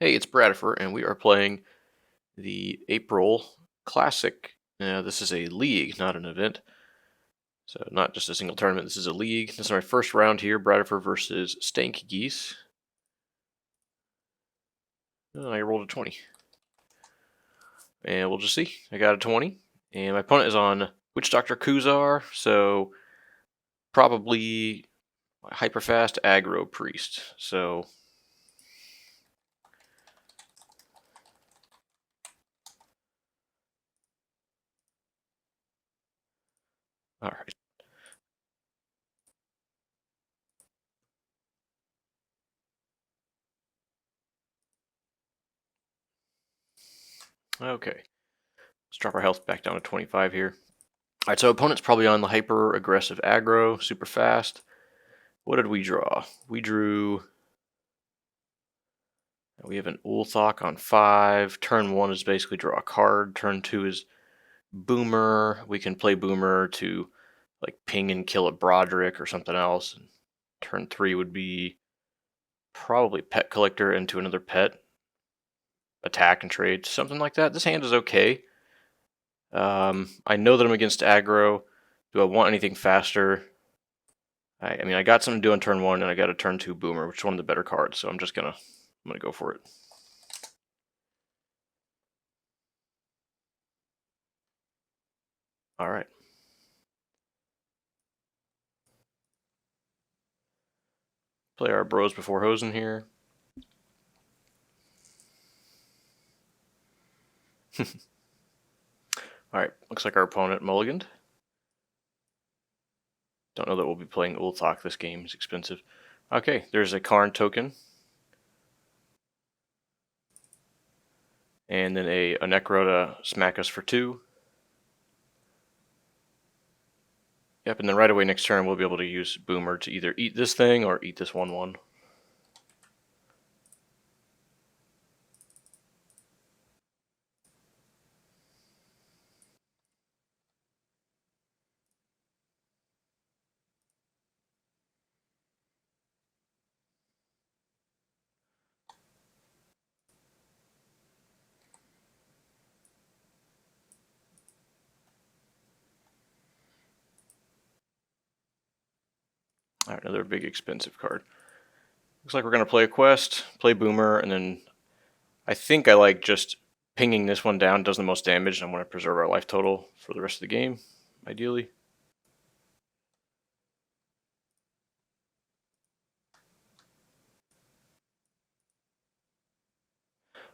Hey, it's Bradford, and we are playing the April Classic. Now, this is a league, not an event. So, not just a single tournament, this is a league. This is my first round here, Bradford versus Stank Geese. Oh, I rolled a 20. And we'll just see. I got a 20. And my opponent is on Witch Doctor Kuzar, so probably hyperfast aggro priest. So, alright. Okay. Let's drop our health back down to 25 here. Alright, so opponent's probably on the hyper aggressive aggro, super fast. What did we draw? We drew. We have an Ulthok on 5. Turn 1 is basically draw a card. Turn 2 is Boomer. We can play Boomer to like ping and kill a Broderick or something else. And turn 3 would be probably Pet Collector into another pet. Attack and trade, something like that. This hand is okay. I know that I'm against aggro. Do I want anything faster? I mean, I got something to do on turn 1, and I got a turn 2 Boomer, which is one of the better cards. So I'm gonna go for it. All right. Play our bros before hosen here. Alright, looks like our opponent mulliganed. Don't know that we'll be playing Ulthok this game, it's expensive. Okay, there's a Karn token. And then a Necro to smack us for 2. Yep, and then right away next turn we'll be able to use Boomer to either eat this thing or eat this 1/1. Alright, another big expensive card. Looks like we're going to play a quest, play Boomer, and then I think I like just pinging this one down does the most damage, and I want to preserve our life total for the rest of the game, ideally.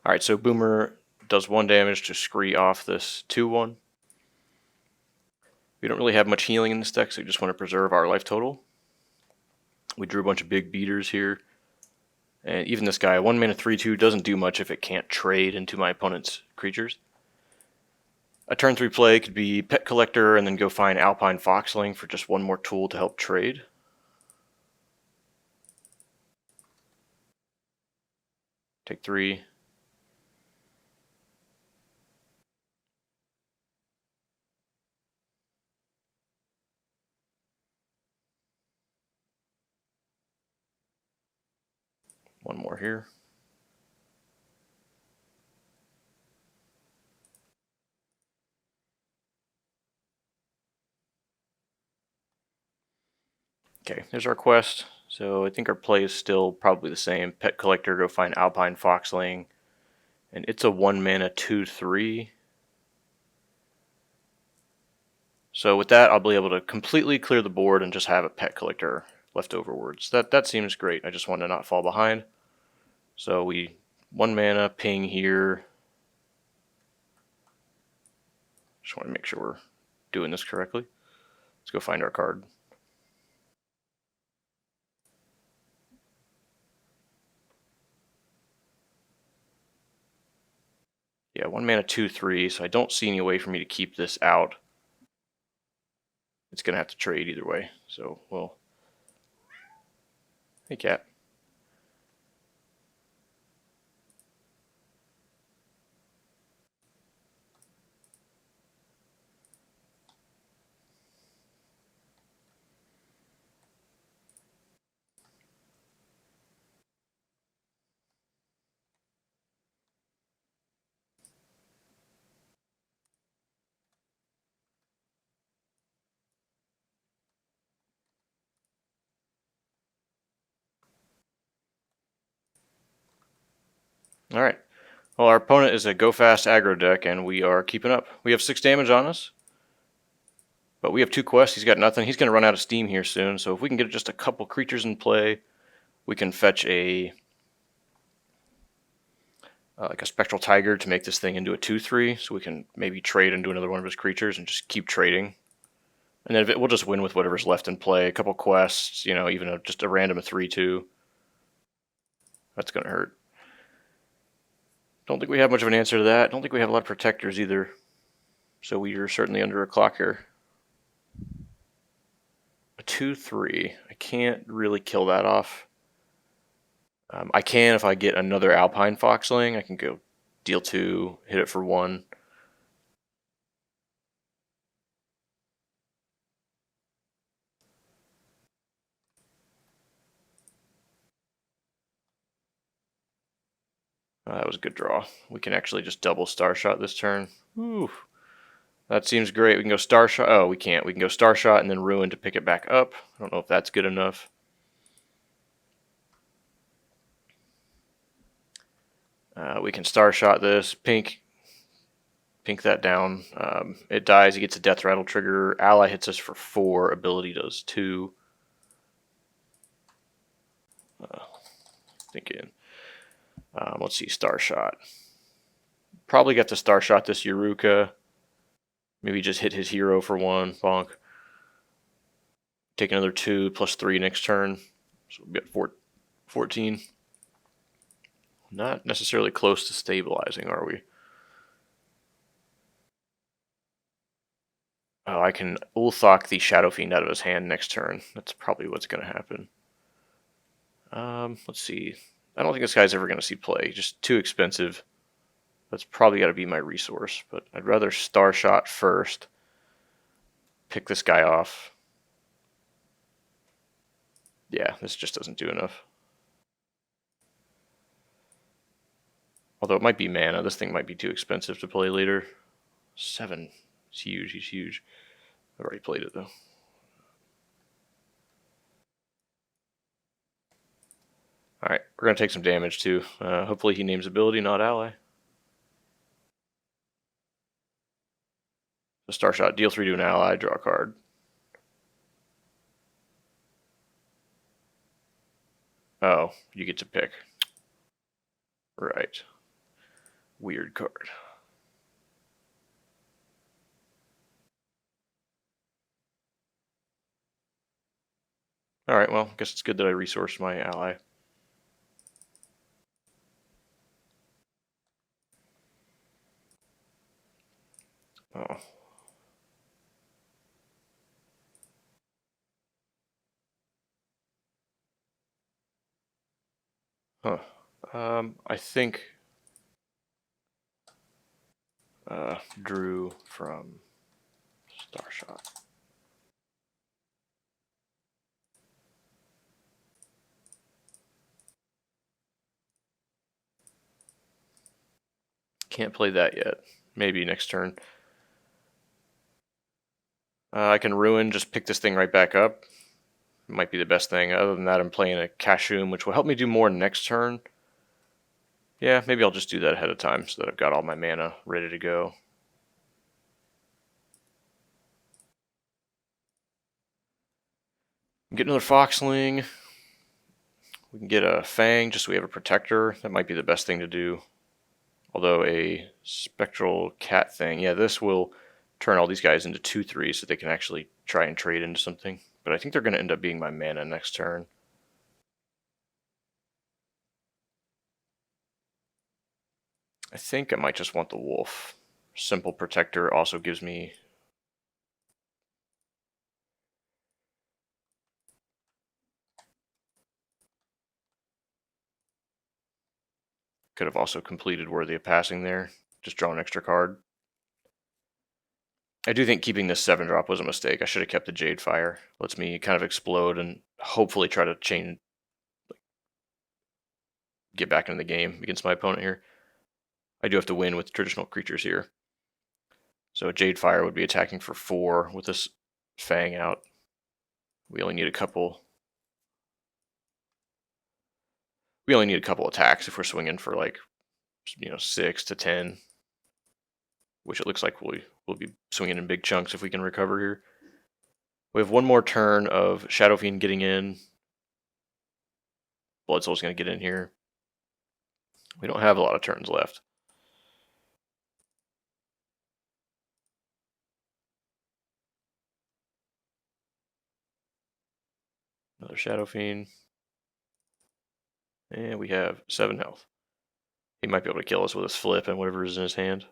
Alright, so Boomer does 1 damage to scree off this 2/1. We don't really have much healing in this deck, so we just want to preserve our life total. We drew a bunch of big beaters here. And even this guy, 1 mana 3/2, doesn't do much if it can't trade into my opponent's creatures. A turn 3 play could be Pet Collector and then go find Alpine Foxling for just 1 more tool to help trade. Take 3. One more here. Okay, there's our quest. So I think our play is still probably the same. Pet Collector, go find Alpine Foxling. And it's a 1 mana 2/3. So with that, I'll be able to completely clear the board and just have a Pet Collector left overwards. That seems great. I just want to not fall behind. So we 1 mana ping here. Just want to make sure we're doing this correctly. Let's go find our card. Yeah, 1 mana 2/3, so I don't see any way for me to keep this out. It's gonna have to trade either way. So well. Hey cat. All right. Well, our opponent is a go fast aggro deck, and we are keeping up. We have 6 damage on us, but we have 2 quests. He's got nothing. He's going to run out of steam here soon, so if we can get just a couple creatures in play, we can fetch a like a Spectral Tiger to make this thing into a 2/3, so we can maybe trade into another one of his creatures and just keep trading. And then we'll just win with whatever's left in play. A couple quests, even just a random 3/2. That's going to hurt. Don't think we have much of an answer to that. Don't think we have a lot of protectors either. So we are certainly under a clock here. A 2/3. I can't really kill that off. I can if I get another Alpine Foxling. I can go deal 2, hit it for 1. That was a good draw. We can actually just double Starshot this turn. Ooh, that seems great. We can go Starshot. Oh, we can't. We can go Starshot and then Ruin to pick it back up. I don't know if that's good enough. We can Starshot this. Pink that down. It dies. He gets a Death Rattle trigger. Ally hits us for 4. Ability does 2. Thinking. Let's see. Starshot. Probably got to Starshot this Yuruka. Maybe just hit his hero for 1. Bonk. Take another 2 plus 3 next turn. So we'll be at 14. Not necessarily close to stabilizing, are we? Oh, I can Ulthok the Shadow Fiend out of his hand next turn. That's probably what's going to happen. Let's see. I don't think this guy's ever going to see play. Just too expensive. That's probably got to be my resource. But I'd rather Starshot first. Pick this guy off. Yeah, this just doesn't do enough. Although it might be mana. This thing might be too expensive to play later. 7. It's huge. He's huge. I've already played it, though. Alright, we're going to take some damage, too. Hopefully he names ability, not ally. So Starshot, deal 3 to an ally, draw a card. Oh, you get to pick. Right. Weird card. Alright, well, I guess it's good that I resourced my ally. Oh. Huh. I think drew from Starshot. Can't play that yet. Maybe next turn. I can Ruin, just pick this thing right back up. Might be the best thing. Other than that, I'm playing a Kashoom, which will help me do more next turn. Yeah, maybe I'll just do that ahead of time so that I've got all my mana ready to go. Get another Foxling. We can get a Fang just so we have a Protector. That might be the best thing to do. Although a Spectral Cat thing, yeah, this will turn all these guys into 2/3 so they can actually try and trade into something. But I think they're going to end up being my mana next turn. I think I might just want the Wolf. Simple Protector also gives me... Could have also completed Worthy of Passing there. Just draw an extra card. I do think keeping this 7-drop was a mistake. I should have kept the Jade Fire. Lets me kind of explode and hopefully try to get back into the game against my opponent here. I do have to win with traditional creatures here. So a Jade Fire would be attacking for 4 with this Fang out. We only need a couple. We only need a couple attacks if we're swinging for like 6 to 10, which it looks like we'll be swinging in big chunks if we can recover here. We have one more turn of Shadow Fiend getting in. Blood Soul's going to get in here. We don't have a lot of turns left. Another Shadow Fiend. And we have 7 health. He might be able to kill us with his flip and whatever is in his hand.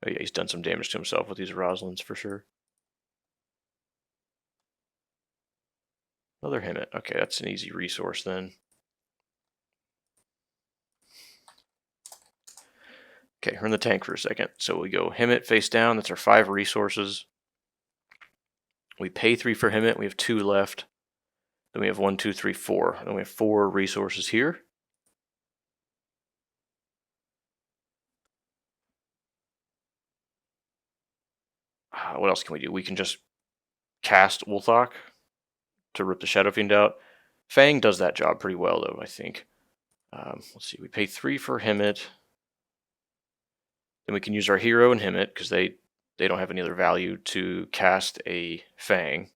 Oh yeah, he's done some damage to himself with these Roslins for sure. Another Hemet. Okay, that's an easy resource then. Okay, we're in the tank for a second. So we go Hemet face down. That's our 5 resources. We pay 3 for Hemet. We have 2 left. Then we have 1, 2, 3, 4. Then we have 4 resources here. What else can we do? We can just cast Ulthok to rip the Shadow Fiend out. Fang does that job pretty well, though, I think. Let's see. We pay 3 for Hemet. Then we can use our hero and Hemet because they don't have any other value to cast a Fang.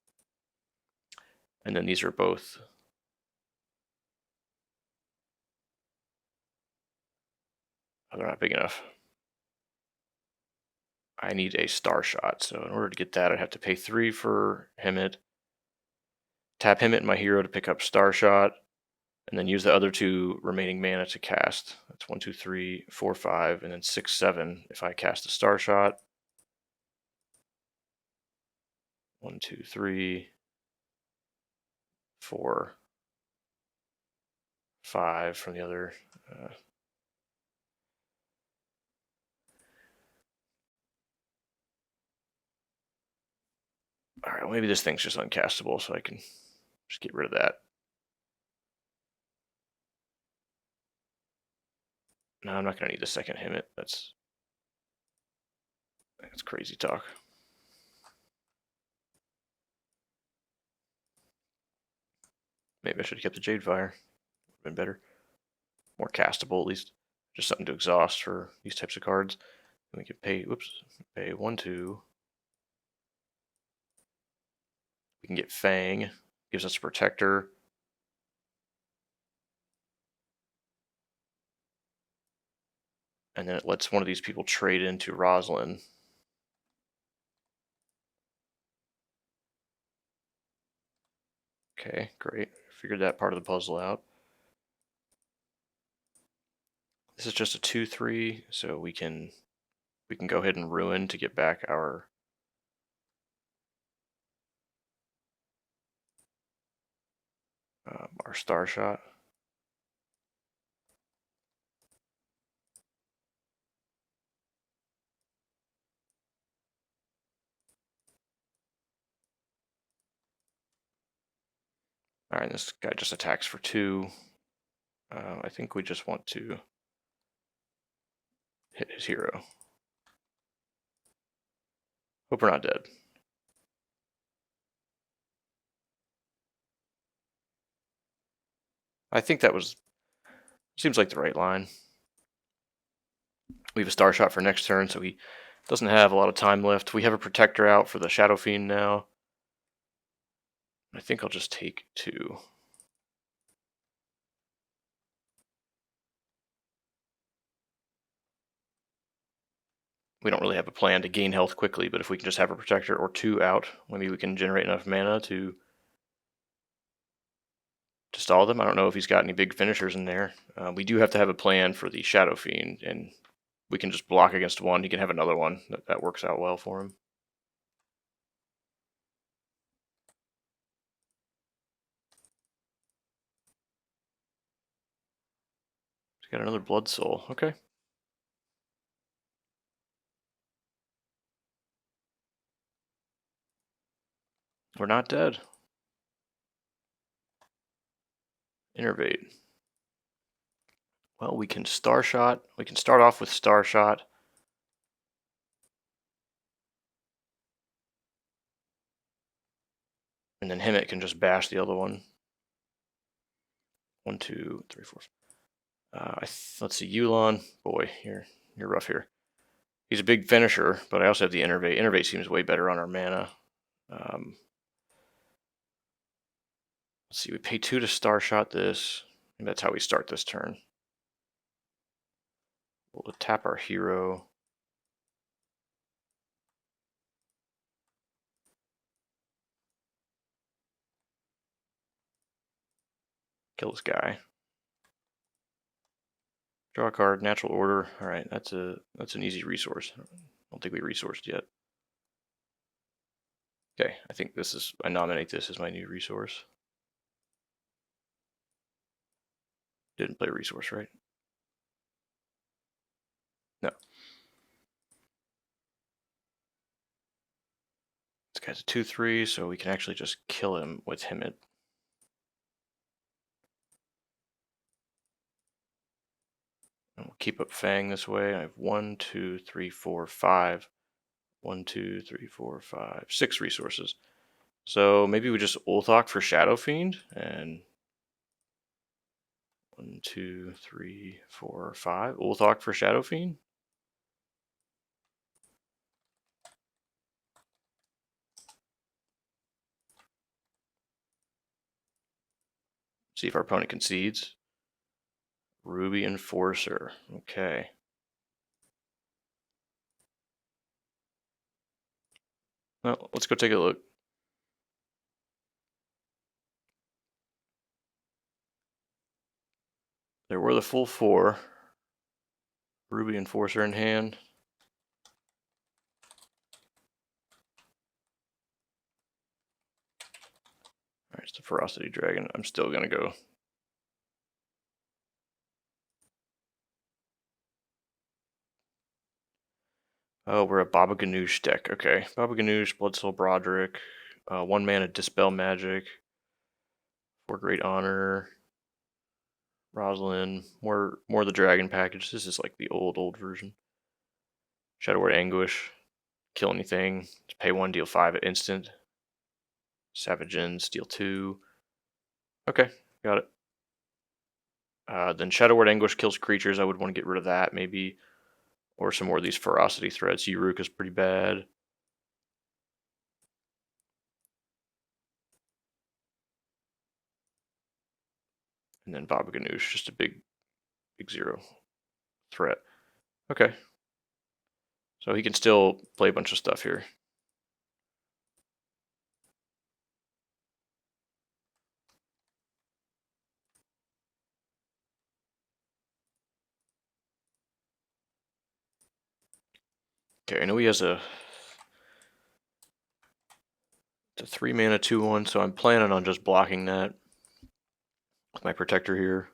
And then these are both. Oh, they're not big enough. I need a Star Shot. So in order to get that, I'd have to pay 3 for Hemet. Tap Hemet and my hero to pick up Star Shot. And then use the other 2 remaining mana to cast. That's 1, 2, 3, 4, 5, and then 6, 7 if I cast a Star Shot. 1, 2, 3, 4, 5 from the other. Alright, well, maybe this thing's just uncastable, so I can just get rid of that. No, I'm not going to need the second Hemet. That's crazy talk. Maybe I should have kept the Jade Fire. Would have been better. More castable, at least. Just something to exhaust for these types of cards. And we could pay, pay 1, 2. We can get Fang. Gives us a Protector. And then it lets one of these people trade into Roslyn. Okay, great. Figured that part of the puzzle out. This is just a 2/3, so we can go ahead and ruin to get back our Star Shot. Alright, this guy just attacks for 2. I think we just want to hit his hero. Hope we're not dead. I think that seems like the right line. We have a Star Shot for next turn, so he doesn't have a lot of time left. We have a Protector out for the Shadow Fiend now. I think I'll just take 2. We don't really have a plan to gain health quickly, but if we can just have a Protector or 2 out, maybe we can generate enough mana to stall them. I don't know if he's got any big finishers in there. We do have to have a plan for the Shadow Fiend, and we can just block against one. He can have another one. That works out well for him. He's got another Blood Soul. Okay. We're not dead. Innervate. Well, we can Star Shot. We can start off with Star Shot. And then Hemet can just bash the other one. 1, 2, 3, 4. Let's see, Yulon. Boy, you're rough here. He's a big finisher, but I also have the Innervate. Innervate seems way better on our mana. Let's see, we pay 2 to Star Shot this. And that's how we start this turn. We'll tap our hero. Kill this guy. Draw a card, natural order. All right, that's an easy resource. I don't think we resourced yet. Okay, I think I nominate this as my new resource. Didn't play a resource, right? No. This guy's a 2/3, so we can actually just kill him with Hemet. And we'll keep up Fang this way. I have 1, 2, 3, 4, 5. 1, 2, 3, 4, 5, 6 resources. So maybe we just Ulthok for Shadow Fiend and 1, 2, 3, 4, 5. Ulthok for Shadow Fiend. See if our opponent concedes. Ruby Enforcer. Okay. Well, let's go take a look. There were the full 4. Ruby Enforcer in hand. Alright, it's the Ferocity Dragon. I'm still going to go. Oh, we're a Baba Ganoush deck. Okay. Baba Ganoush, Bloodsoul Broderick, 1 mana Dispel Magic, 4 Great Honor, Rosalind, more of the Dragon package. This is like the old version. Shadow Word Anguish, kill anything. Just pay 1, deal 5 at instant. Savage Ends, deal 2. Okay, got it. Then Shadow Word Anguish kills creatures. I would want to get rid of that, maybe. Or some more of these Ferocity threats. Uruk is pretty bad. And then Baba Ganoush, just a big 0 threat. Okay. So he can still play a bunch of stuff here. Okay, I know he has it's a 3 mana 2/1, so I'm planning on just blocking that with my protector here.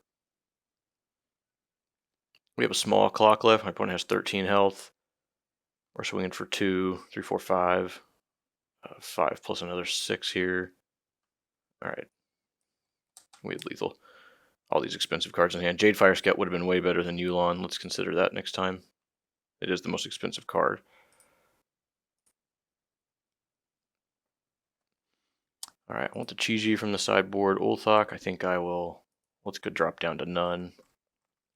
We have a small clock left. My opponent has 13 health. We're swinging for 2, 3, 4, 5. 5 plus another 6 here. Alright. We have lethal. All these expensive cards in hand. Jade Fire Scout would have been way better than Yulon. Let's consider that next time. It is the most expensive card. Alright, I want the Chi-Ji from the sideboard. Ulthok, I think I will. Let's go drop down to none.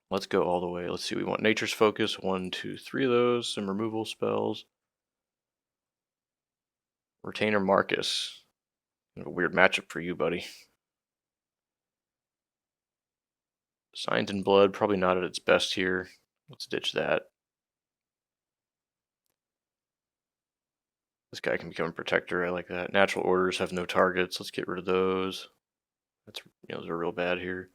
Let's go all the way. Let's see, we want Nature's Focus. 1, 2, 3 of those. Some removal spells. Retainer Marcus. A weird matchup for you, buddy. Signs in Blood, probably not at its best here. Let's ditch that. This guy can become a protector. I like that. Natural Orders have no targets. Let's get rid of those. Those are real bad here.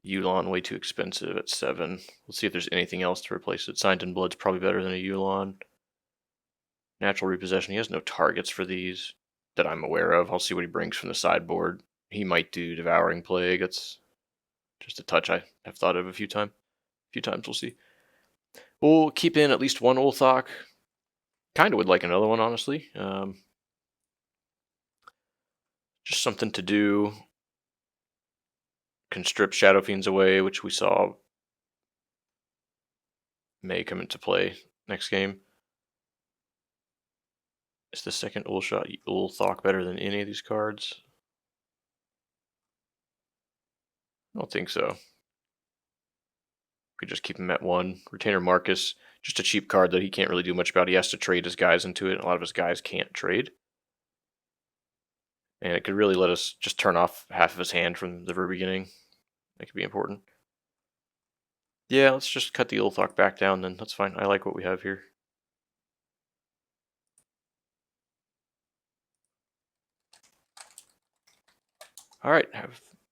Yulon way too expensive at 7. Let's see if there's anything else to replace it. Signs in Blood's probably better than a Yulon. Natural Repossession. He has no targets for these that I'm aware of. I'll see what he brings from the sideboard. He might do Devouring Plague. That's just a touch I have thought of a few times. We'll see. We'll keep in at least one Ulthok. Kind of would like another one, honestly. Just something to do. Can strip Shadow Fiends away, which we saw may come into play next game. Is the second Ulthok better than any of these cards? I don't think so. We just keep him at 1. Retainer Marcus, just a cheap card that he can't really do much about. He has to trade his guys into it, and a lot of his guys can't trade. And it could really let us just turn off half of his hand from the very beginning. That could be important. Yeah, let's just cut the Ulthok back down then. That's fine. I like what we have here. All right.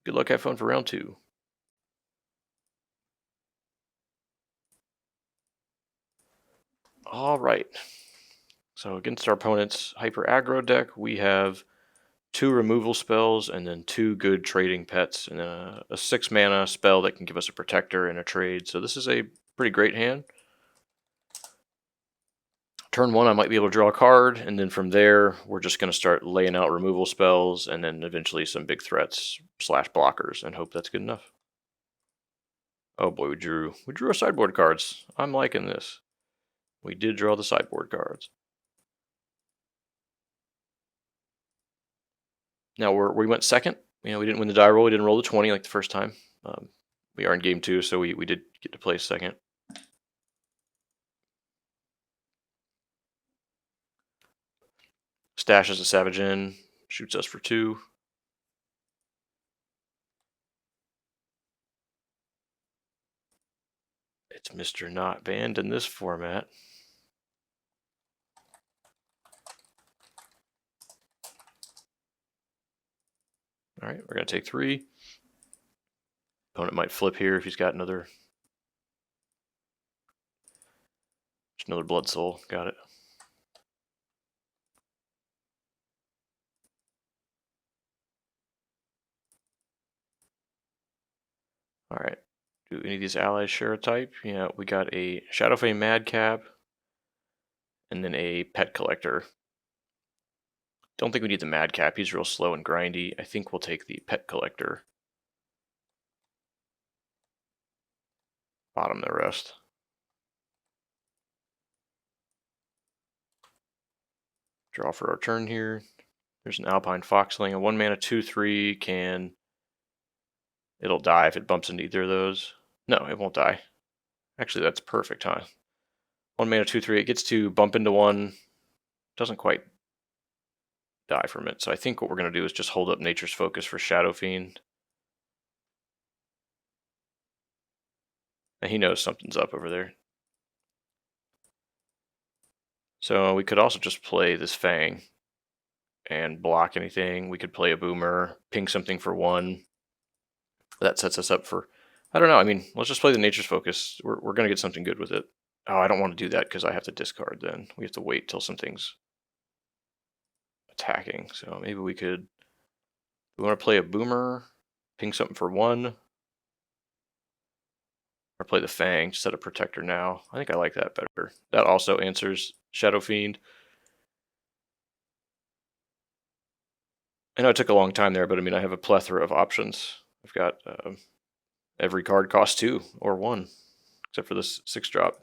Good luck. Have fun for round 2. All right. So against our opponent's Hyper Aggro deck, we have 2 removal spells and then 2 good trading pets and a 6 mana spell that can give us a protector and a trade. So this is a pretty great hand. Turn 1, I might be able to draw a card, and then from there, we're just going to start laying out removal spells and then eventually some big threats / blockers and hope that's good enough. Oh boy, we drew our sideboard cards. I'm liking this. We did draw the sideboard cards. Now we went second. We didn't win the die roll. We didn't roll the 20 like the first time. We are in game 2, so we did get to play second. Stashes a Savage in, shoots us for 2. It's Mr. Not Banned in this format. All right, we're going to take 3. Opponent might flip here if he's got another Blood Soul. Got it. All right. Do any of these allies share a type? Yeah, we got a Shadowfang Madcap and then a Pet Collector. Don't think we need the Madcap. He's real slow and grindy. I think we'll take the Pet Collector. Bottom the rest. Draw for our turn here. There's an Alpine Foxling. A 1 mana 2/3 can. It'll die if it bumps into either of those. No, it won't die. Actually, that's perfect, huh? 1 mana 2/3. It gets to bump into 1. Doesn't quite die from it. So I think what we're going to do is just hold up Nature's Focus for Shadow Fiend. And he knows something's up over there. So we could also just play this Fang and block anything. We could play a Boomer, ping something for 1. That sets us up for, I don't know. I mean, let's just play the Nature's Focus. We're going to get something good with it. Oh, I don't want to do that because I have to discard then. We have to wait till something's attacking. So maybe we want to play a Boomer, ping something for 1, or play the Fang, set a Protector now. I think I like that better. That also answers Shadow Fiend. I know it took a long time there, but I mean, I have a plethora of options. I've got every card costs 2 or 1, except for this 6-drop.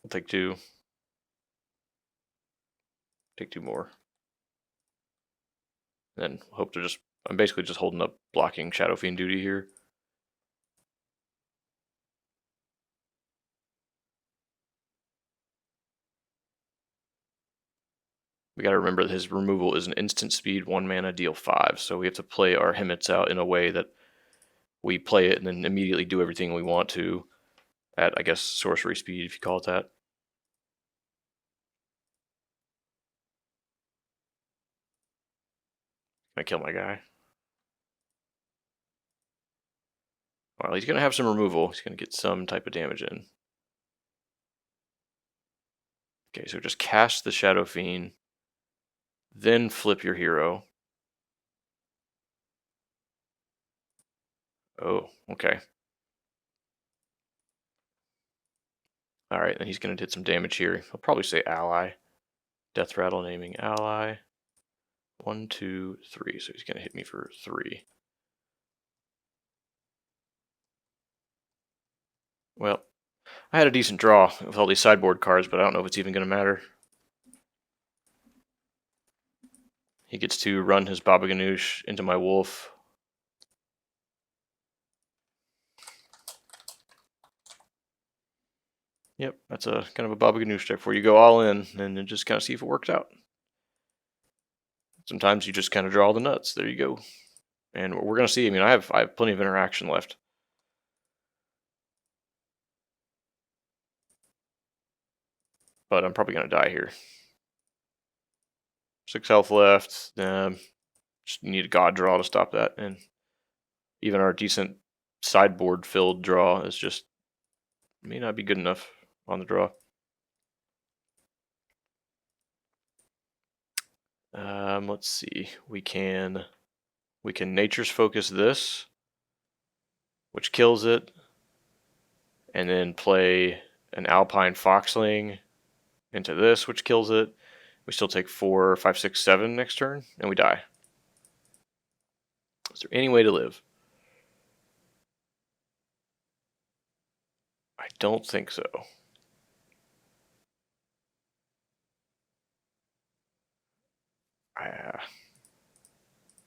I'll take 2. Take 2 more. Then hope to I'm basically just holding up blocking Shadow Fiend duty here. We got to remember that his removal is an instant speed, 1 mana, deal 5. So we have to play our Hemets out in a way that we play it and then immediately do everything we want to at, I guess, sorcery speed, if you call it that. Can I kill my guy? Well, he's going to have some removal. He's going to get some type of damage in. Okay, so just cast the Shadow Fiend, then flip your hero. Oh, okay. All right, then he's going to hit some damage here. I'll probably say ally. Death Rattle naming ally. 1, 2, 3. So he's going to hit me for 3. Well, I had a decent draw with all these sideboard cards, but I don't know if it's even going to matter. He gets to run his Baba Ganoush into my wolf. Yep, that's a kind of a Baba Ganoush deck where you go all in and then just kind of see if it works out. Sometimes you just kind of draw the nuts. There you go. And we're going to see. I mean, I have plenty of interaction left. But I'm probably going to die here. 6 health left. Just need a god draw to stop that. And even our decent sideboard filled draw is just may not be good enough on the draw. Let's see. We can Nature's Focus this, which kills it, and then play an Alpine Foxling into this, which kills it. We still take 4, 5, 6, 7 next turn, and we die. Is there any way to live? I don't think so.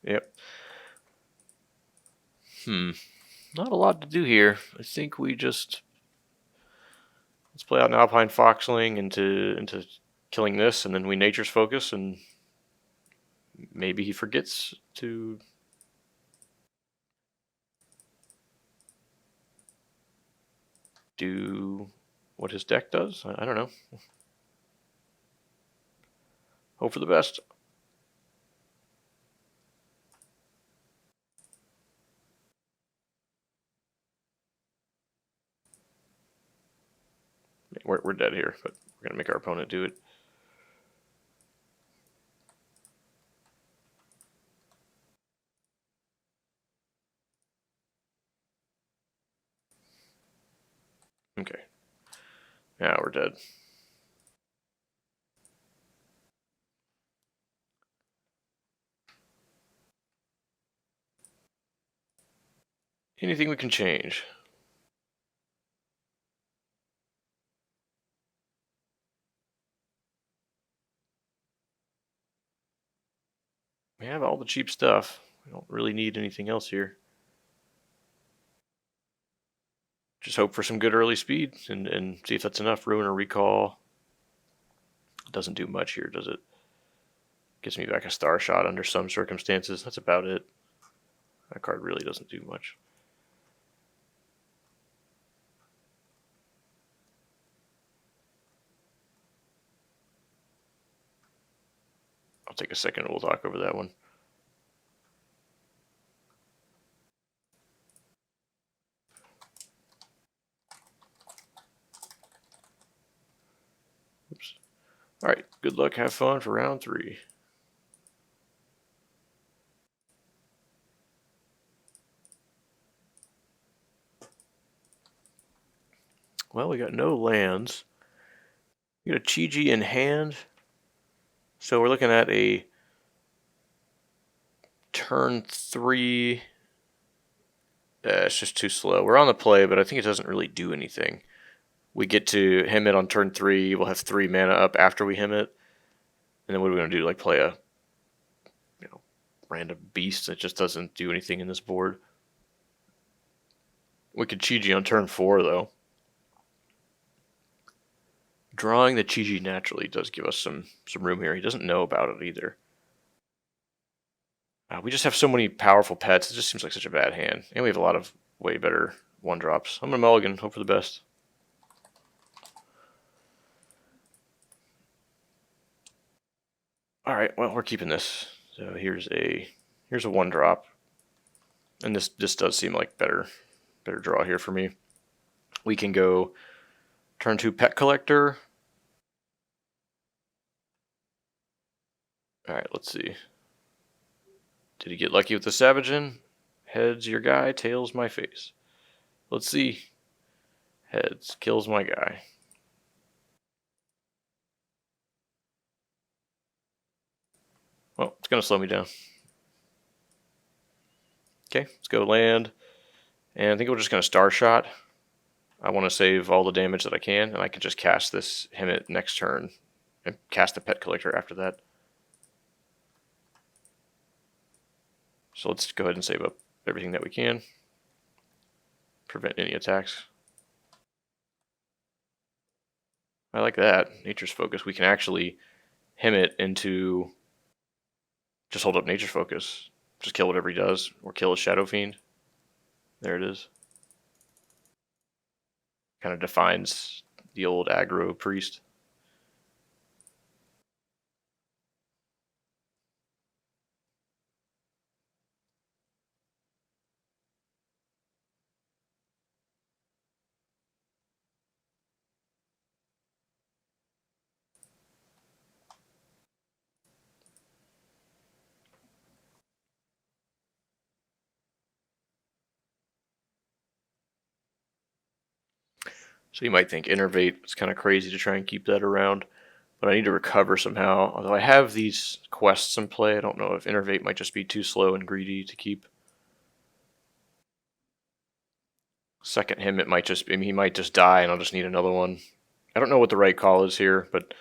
Yep. Not a lot to do here. I think we just let's play out an Alpine Foxling into killing this, and then we Nature's Focus, and maybe he forgets to do what his deck does. I don't know. Hope for the best. We're dead here, but we're going to make our opponent do it. Okay. Yeah, we're dead. Anything we can change? We have all the cheap stuff. We don't really need anything else here. Just hope for some good early speed and see if that's enough. Ruin or Recall. Doesn't do much here, does it? Gives me back a Star Shot under some circumstances. That's about it. That card really doesn't do much. I'll take a second and we'll talk over that one. Oops. All right, good luck, have fun for round 3. Well, we got no lands. We got a Chi-Ji in hand. So we're looking at a turn 3. It's just too slow. We're on the play, but I think it doesn't really do anything. We get to him it on turn 3. We'll have 3 mana up after we him it. And then what are we going to do? Like play a random beast that just doesn't do anything in this board? We could Chi-Ji on turn 4, though. Drawing the Chi-Ji naturally does give us some room here. He doesn't know about it either. We just have so many powerful pets. It just seems like such a bad hand. And we have a lot of way better 1-drops. I'm going to mulligan. Hope for the best. All right, well, we're keeping this. So here's a 1-drop. And this does seem like better draw here for me. We can go turn 2 Pet Collector. All right, let's see. Did he get lucky with the Savagen? Heads, your guy. Tails, my face. Let's see. Heads, kills my guy. Well, it's going to slow me down. Okay, let's go land. And I think we're just going to Star Shot. I want to save all the damage that I can, and I can just cast this Hemit next turn and cast the Pet Collector after that. So let's go ahead and save up everything that we can. Prevent any attacks. I like that. Nature's Focus. We can actually Hemit into just hold up Nature's Focus. Just kill whatever he does, or kill a Shadow Fiend. There it is. Kind of defines the old aggro priest. So you might think Innervate, it's kind of crazy to try and keep that around, but I need to recover somehow. Although I have these quests in play, I don't know if Innervate might just be too slow and greedy to keep. Second him, it might just, I mean, he might just die and I'll just need another one. I don't know what the right call is here, but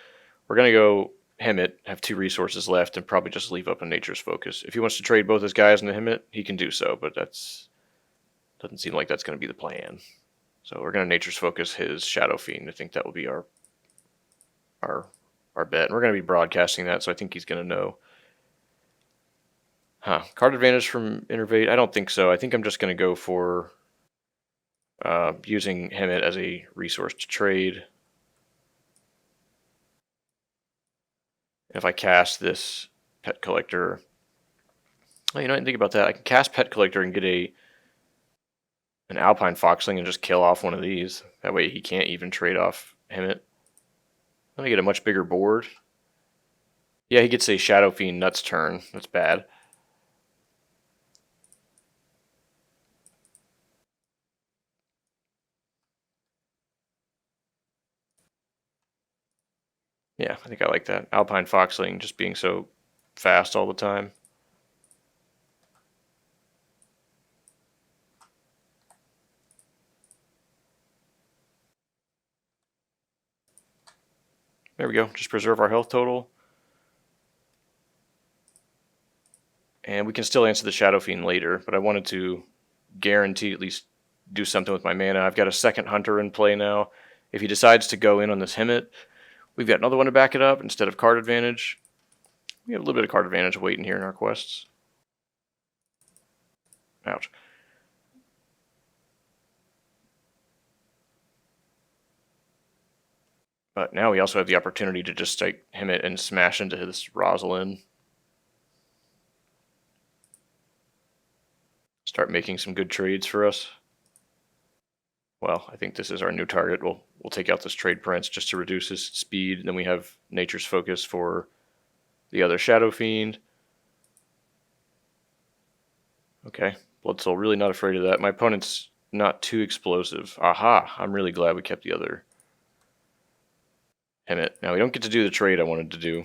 we're going to go Hemit, have 2 resources left, and probably just leave up a Nature's Focus. If he wants to trade both his guys into Hemit, he can do so, but that's doesn't seem like that's going to be the plan. So we're going to Nature's Focus his Shadow Fiend. I think that will be our bet. And we're going to be broadcasting that, so I think he's going to know. Card advantage from Innervate? I don't think so. I think I'm just going to go for using Hemit as a resource to trade. If I cast this Pet Collector, well, you know, I didn't think about that. I can cast Pet Collector and get an Alpine Foxling and just kill off one of these. That way he can't even trade off Hemit. Then I get a much bigger board. Yeah, he gets a Shadow Fiend Nuts turn. That's bad. Yeah, I think I like that. Alpine Foxling just being so fast all the time. There we go. Just preserve our health total. And we can still answer the Shadow Fiend later, but I wanted to guarantee at least do something with my mana. I've got a second Hunter in play now. If he decides to go in on this Hemit, we've got another one to back it up instead of card advantage. We have a little bit of card advantage waiting here in our quests. Ouch. But now we also have the opportunity to just take Hemit and smash into this Rosalind. Start making some good trades for us. Well, I think this is our new target. We'll take out this Trade Prince just to reduce his speed. And then we have Nature's Focus for the other Shadow Fiend. Okay, Bloodsoul, really not afraid of that. My opponent's not too explosive. Aha, I'm really glad we kept the other Hemit. Now, we don't get to do the trade I wanted to do.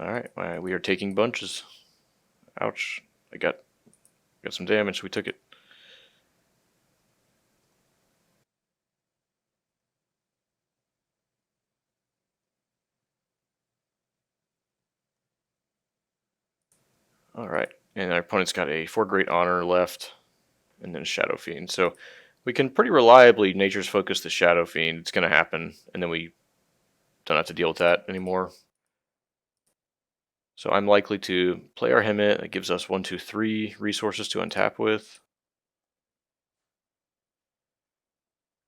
Alright, we are taking bunches. Ouch. I got some damage. We took it. Alright. And our opponent's got a 4 Great Honor left. And then Shadow Fiend. So we can pretty reliably Nature's Focus the Shadow Fiend. It's going to happen. And then we don't have to deal with that anymore. So I'm likely to play our Hemit. That gives us 1, 2, 3 resources to untap with.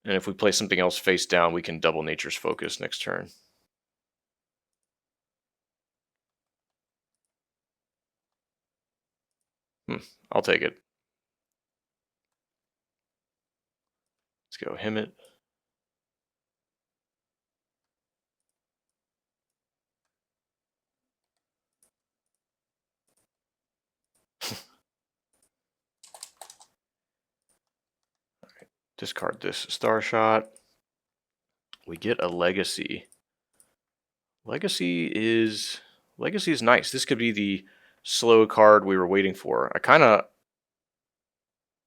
And if we play something else face down, we can double Nature's Focus next turn. I'll take it. Let's go Hemit. Alright, discard this Star Shot. We get a Legacy. Legacy is Legacy is nice. This could be the slow card we were waiting for.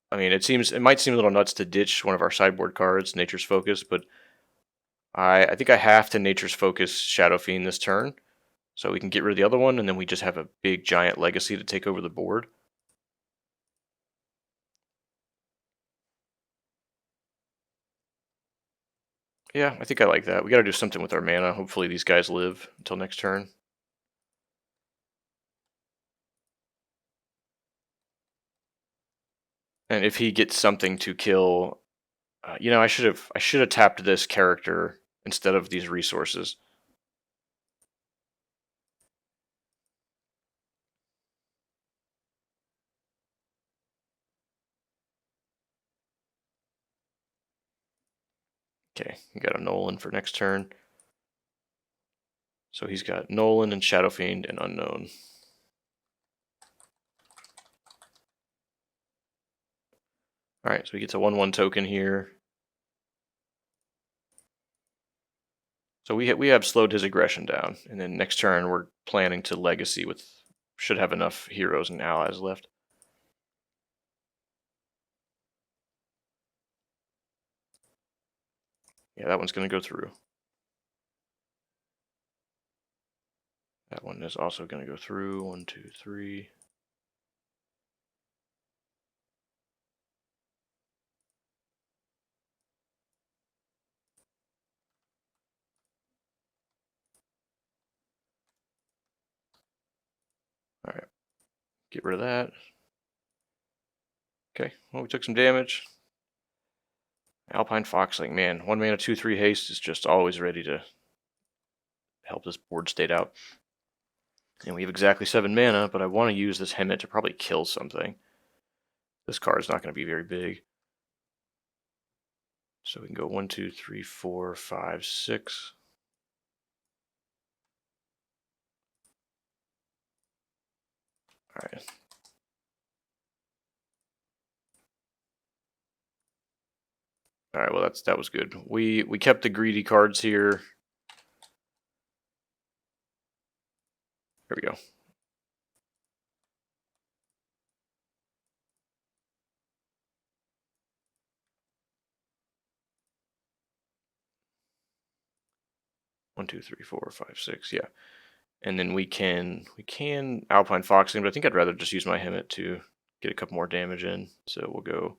I mean, it might seem a little nuts to ditch one of our sideboard cards, Nature's Focus, but I think I have to Nature's Focus Shadow Fiend this turn, so we can get rid of the other one, and then we just have a big giant Legacy to take over the board. Yeah, I think I like that. We got to do something with our mana. Hopefully these guys live until next turn. And if he gets something to kill, I should have tapped this character instead of these resources. Okay, we got a Nolan for next turn. So he's got Nolan and Shadow Fiend and Unknown. All right, so he gets a 1/1 token here. So we have slowed his aggression down, and then next turn we're planning to Legacy should have enough heroes and allies left. Yeah, that one's going to go through. That one is also going to go through. 1, 2, 3. All right, get rid of that. Okay, well, we took some damage. Alpine Foxling, man, 1 mana, 2/3 haste is just always ready to help this board state out. And we have exactly 7 mana, but I want to use this Hemet to probably kill something. This card is not going to be very big. So we can go 1, 2, 3, 4, 5, 6. All right. All right. Well, that was good. We kept the greedy cards here. Here we go. One, 2, 3, 4, 5, 6. Yeah. And then we can Alpine Foxing, but I think I'd rather just use my Hemet to get a couple more damage in. So we'll go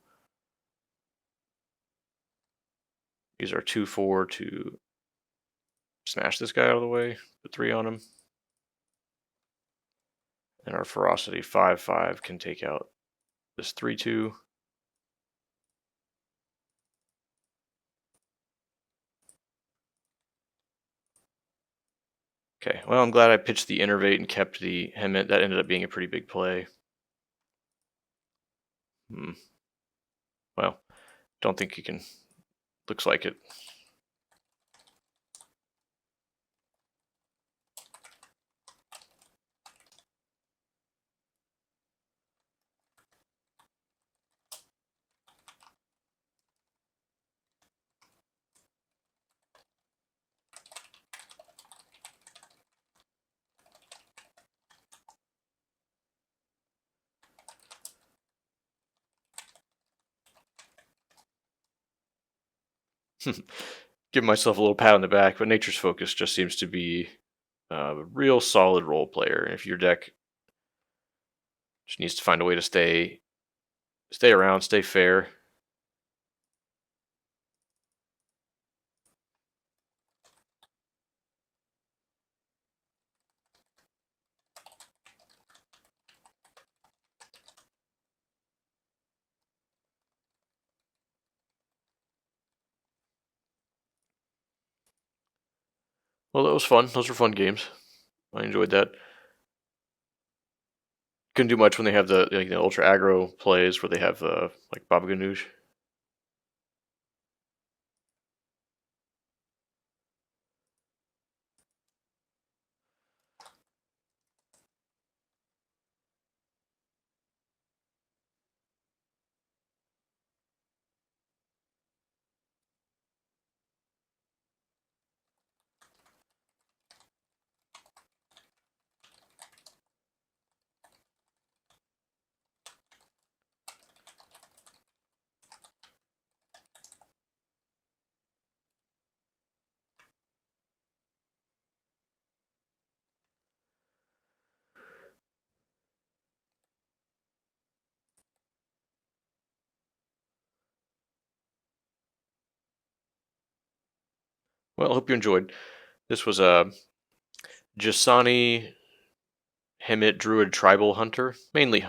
use our 2/4 to smash this guy out of the way. Put 3 on him. And our Ferocity 5/5 can take out this 3/2. Okay, well, I'm glad I pitched the Innervate and kept the Hemet. That ended up being a pretty big play. Well, don't think he can. Looks like it. Give myself a little pat on the back, but Nature's Focus just seems to be a real solid role player. And if your deck just needs to find a way to stay around, stay fair. Well, that was fun. Those were fun games. I enjoyed that. Couldn't do much when they have the ultra aggro plays where they have like Baba Ganoush. Well, I hope you enjoyed. This was a Jasani Hemet Druid Tribal Hunter, mainly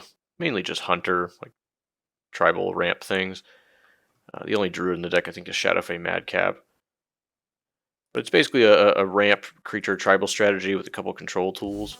just Hunter, like tribal ramp things. The only Druid in the deck I think is Shadowfey Madcap. But it's basically a ramp creature tribal strategy with a couple control tools.